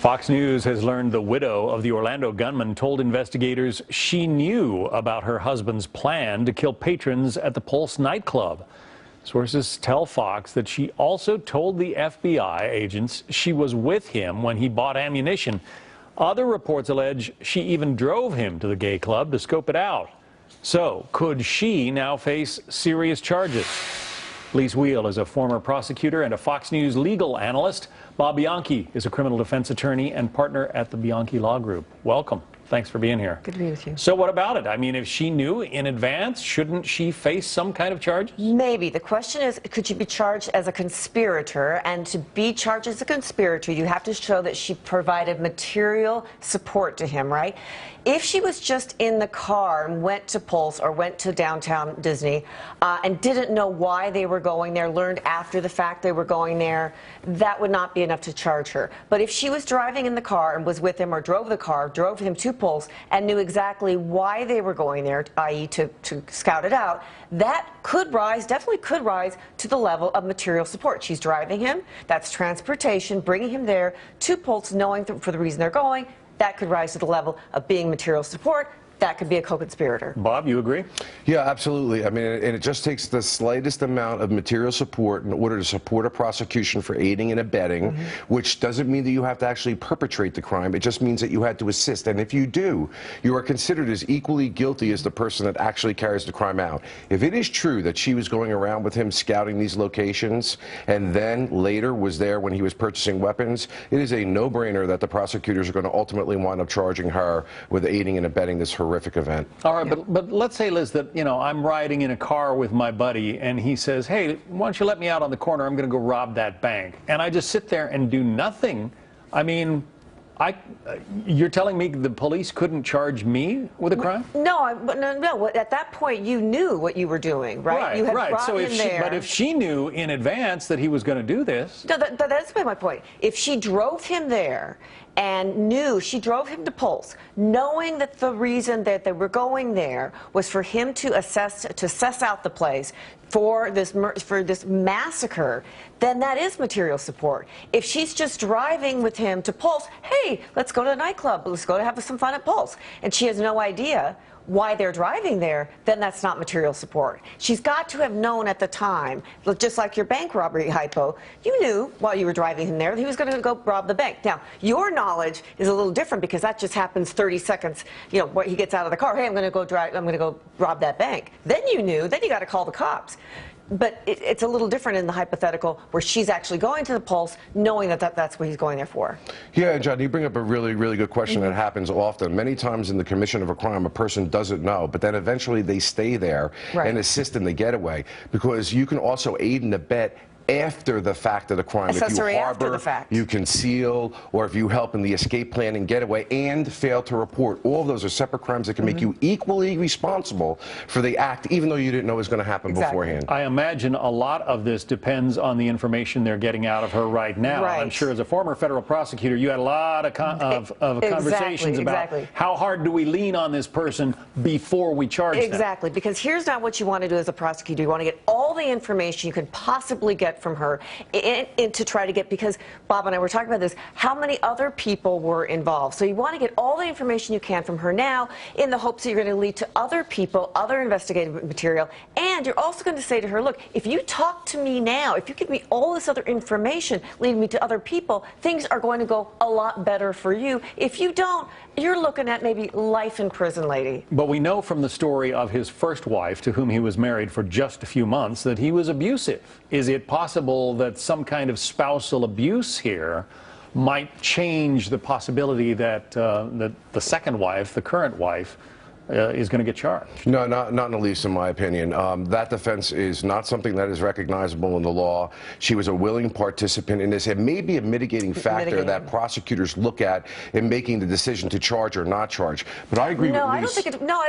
Fox News has learned the widow of the Orlando gunman told investigators she knew about her husband's plan to kill patrons at the Pulse nightclub. Sources tell Fox that she also told the FBI agents she was with him when he bought ammunition. Other reports allege she even drove him to the gay club to scope it out. So, could she now face serious charges? Lise Wheel is a former prosecutor and a Fox News legal analyst. Bob Bianchi is a criminal defense attorney and partner at the Bianchi Law Group. Welcome. Thanks for being here. Good to be with you. So what about it? I mean, if she knew in advance, shouldn't she face some kind of charges? Maybe. The question is, could she be charged as a conspirator? And to be charged as a conspirator, you have to show that she provided material support to him, right? If she was just in the car and went to Pulse or went to downtown Disney and didn't know why they were going there, learned after the fact they were going there, that would not be enough to charge her. But if she was driving in the car and was with him or drove the car, drove him to Pulse and knew exactly why they were going there, i.e. to scout it out, that could rise, definitely could rise to the level of material support. She's driving him, that's transportation, bringing him there to Pulse, knowing for the reason they're going. That could rise to the level of being material support. That could be a co-conspirator. Bob, you agree? Yeah, absolutely. I mean, and it just takes the slightest amount of material support in order to support a prosecution for aiding and abetting, which doesn't mean that you have to actually perpetrate the crime. It just means that you had to assist. And if you do, you are considered as equally guilty as the person that actually carries the crime out. If it is true that she was going around with him scouting these locations and then later was there when he was purchasing weapons, it is a no-brainer that the prosecutors are going to ultimately wind up charging her with aiding and abetting this horrific event. All right, but let's say, Liz, that, you know, I'm riding in a car with my buddy and he says, hey, why don't you let me out on the corner? I'm going to go rob that bank. And I just sit there and do nothing. I mean, you're telling me the police couldn't charge me with a crime? No, no. At that point, you knew what you were doing, right? You had brought so him there. But if she knew in advance that he was going to do this. No, that's my point. If she drove him there and knew, she drove him to Pulse, knowing that the reason that they were going there was for him to assess out the place for this massacre, then that is material support. If she's just driving with him to Pulse, hey, let's go to a nightclub, let's go to have some fun at Pulse, and she has no idea why they're driving there, then that's not material support. She's got to have known at the time, just like your bank robbery hypo, you knew while you were driving him there that he was going to go rob the bank. Now, your knowledge is a little different because that just happens 30 seconds, you know, when he gets out of the car, hey, I'm going to go rob that bank. Then you knew, then you got to call the cops. But it's a little different in the hypothetical where she's actually going to the Pulse knowing that that's what he's going there for. Yeah, John, you bring up a really, really good question that happens often. Many times in the commission of a crime, a person doesn't know, but then eventually they stay there and assist in the getaway, because you can also aid and abet after the fact of the crime. Accessory if you after harbor, the fact. you conceal, or if you help in the escape plan and getaway and fail to report. All of those are separate crimes that can make you equally responsible for the act, even though you didn't know it was going to happen beforehand. I imagine a lot of this depends on the information they're getting out of her right now. Right. I'm sure as a former federal prosecutor, you had a lot of conversations about how hard do we lean on this person before we charge them. Exactly, because here's not what you want to do as a prosecutor. You want to get all the information you can possibly get from her and to try to get, because Bob and I were talking about this, how many other people were involved. So you want to get all the information you can from her now in the hopes that you're going to lead to other people, other investigative material, and you're also going to say to her, look, if you talk to me now, if you give me all this other information leading me to other people, things are going to go a lot better for you. If you don't, you're looking at maybe life in prison, lady. But we know from the story of his first wife, to whom he was married for just a few months, that he was abusive. Is it possible that some kind of spousal abuse here might change the possibility that the second wife, the current wife, is going to get charged? No, not in the least, in my opinion. That defense is not something that is recognizable in the law. She was a willing participant in this. It may be a mitigating factor that prosecutors look at in making the decision to charge or not charge. But I agree with Lise. I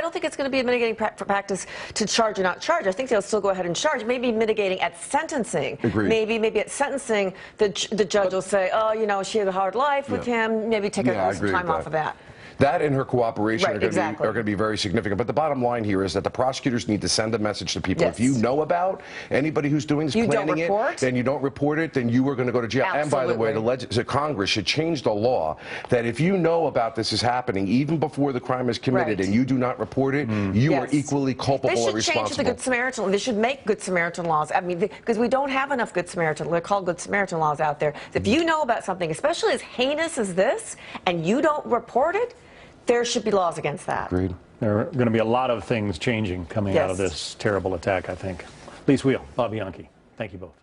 don't think it's going to be a mitigating practice to charge or not charge. I think they'll still go ahead and charge. Maybe mitigating at sentencing. Agreed. Maybe at sentencing, the judge will say, oh, you know, she had a hard life with him. Maybe take some time off of that. That and her cooperation Right, are going exactly. to be very significant. But the bottom line here is that the prosecutors need to send a message to people. Yes. If you know about anybody who's doing this, planning it, and you don't report it, then you are going to go to jail. Absolutely. And by the way, the Congress should change the law that if you know about this is happening, even before the crime is committed, Right. and you do not report it, you are equally culpable or responsible. They should change the Good Samaritan. They should make Good Samaritan laws. I mean, because we don't have enough Good Samaritan. They're called Good Samaritan laws out there. If you know about something, especially as heinous as this, and you don't report it, there should be laws against that. Agreed. There are going to be a lot of things changing coming out of this terrible attack, I think. Lisa Wheel, Bob Bianchi, thank you both.